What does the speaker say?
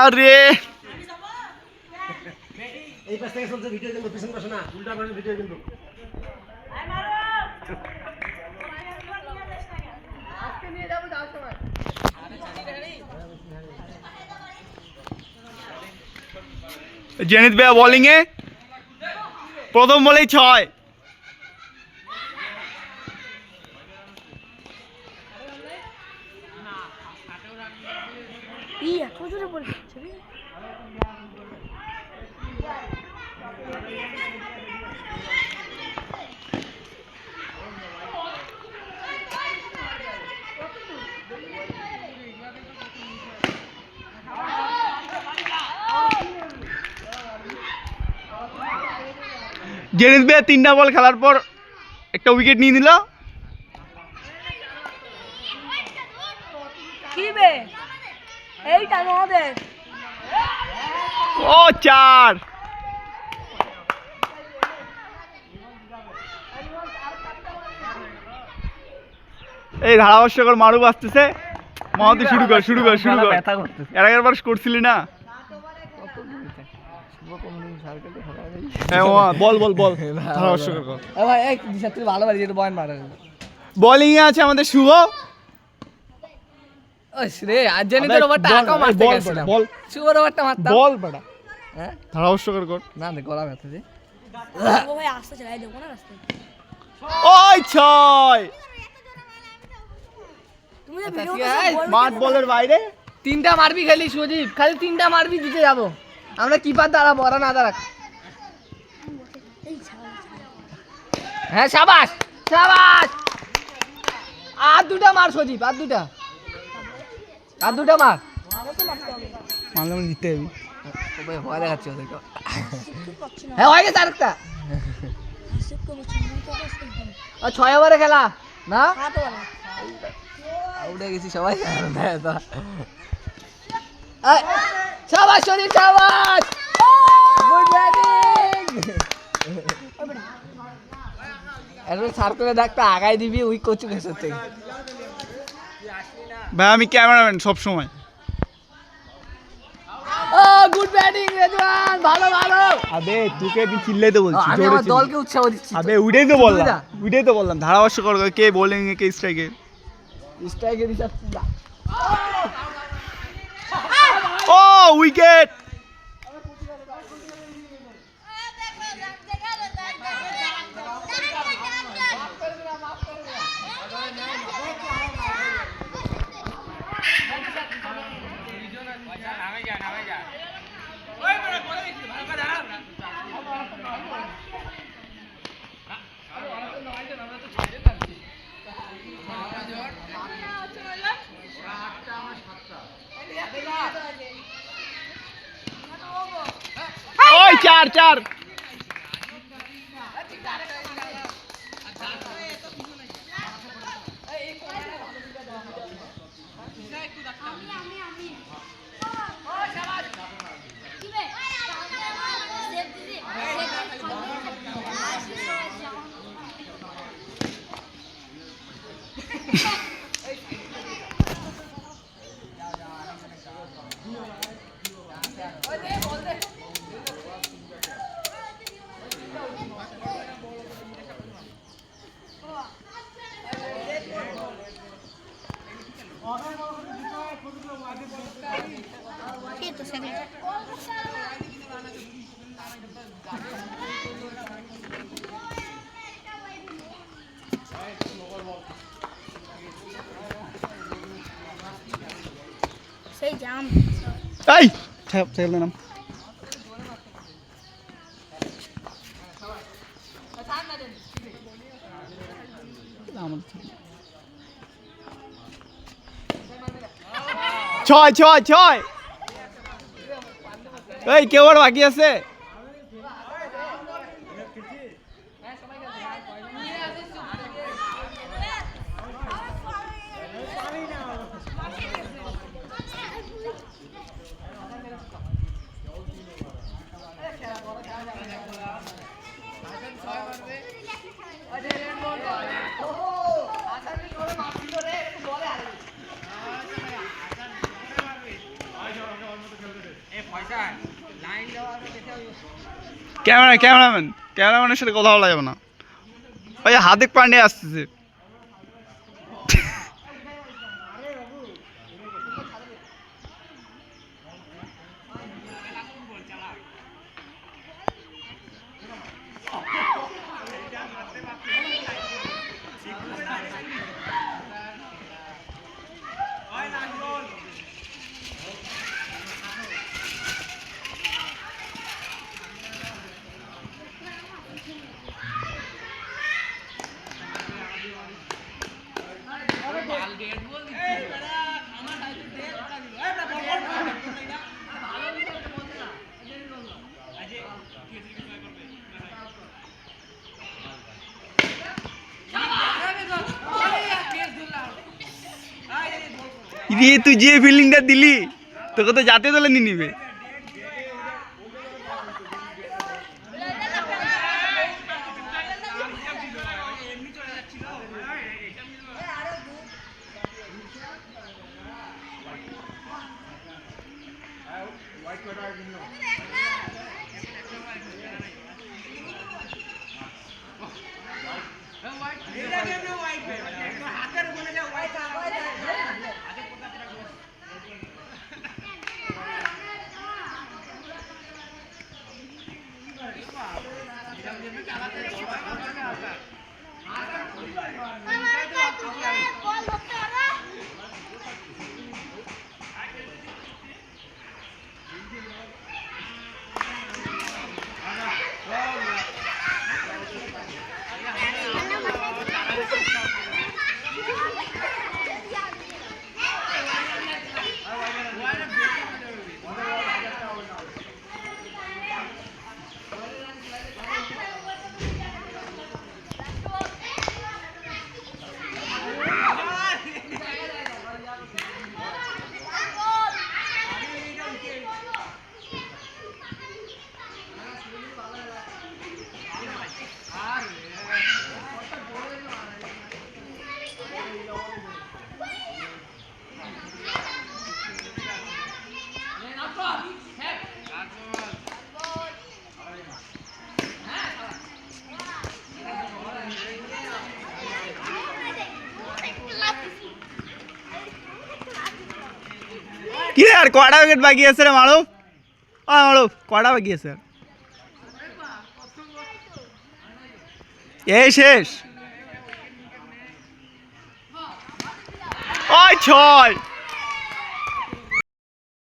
আরে এই পাশ থেকে চলছে ভিডিও কিন্তু পিছন পাশে না উল্টা পাশে ভিডিও কিন্তু আজকে নিয়ে যাব যাওয়ার সময় জেনিত ভাই বোলিং এ প্রথম বলেই 6 জেনিত ভাই 3টা বল খেলার পর একটা উইকেট নিয়ে নিল কি বে এইটা আমাদের ও 4 এই ধারাভাষ্যকর মারুব আসতেছে মাহাতো শুরু কর ব্যথা করতেছে এর আগের বার করছিলি না বল ধারাভাষ্যকর কর ভাই এক দিশাত্রী ভালো বাড়ি যেটা বয়ন মারা বোলিং এ আছে আমাদের শুভ রে আজ জেনিতের ওভারটা আকাও মারতে গেছিলাম বল শুভর ওভারটা মারতাম বল বড়া হ্যাঁ ধারাভাষ্যকর কর না না গলা ব্যথা দে ও ভাই আস্তে চালাই দেবো না রাস্তা ওই 6 তুমি যে ভিডিও মাঠ বলের বাইরে 3টা মারবি খালি সুজিত খালি 3টা মারবি দিতে যাব আমরা কিপার দাঁড়াবো ওরা না দাঁড়াক হ্যাঁ শাবাশ আর 2টা মার সজীব আর 2টা মার মারলে আমি জিততে যাবি ও ভাই ভয় দেখাচ্ছে ওদেরকে হ্যাঁ হয়ে গেছে আরেকটা আর 6 ওভারে খেলা না আউটে গেছি সবাই শাবাশ সজীব শাবাশ গুড ব্যাটিং এরপর সার করে ডাকটা আগাই দিবি উই কোচ গেছে থেকে ভাই আমি ক্যামেরাম্যান সব সময় ও গুড ব্যাটিং রেজওয়ান ভালো আবে তোকে কি চিল্লাইতে বলছি আমি আমার দলকে উৎসাহ দিচ্ছি আবে উইডেই তো বললাম ধারাভাষ্যকর কে বোলিং এ কে স্ট্রাইকে দিচ্ছি ও উইকেট ওই 4 সেই জাম এই ছেড়ে নাম ছয় এই কেউ আর বাকি আছে ক্যামেরাম্যানের সাথে কথা বলা যাবে না। ওই হার্দিক পান্ডিয়া আসতেছে। রে তুই যে ফিল্ডিংটা দিলি তোকে তো জাতীয় দলে নিয়ে নিবে। কি রে আর কয়টা উইকেট বাকি আছে রে মারু? মারু কয়টা বাকি আছে? এই শেষ। ওই 6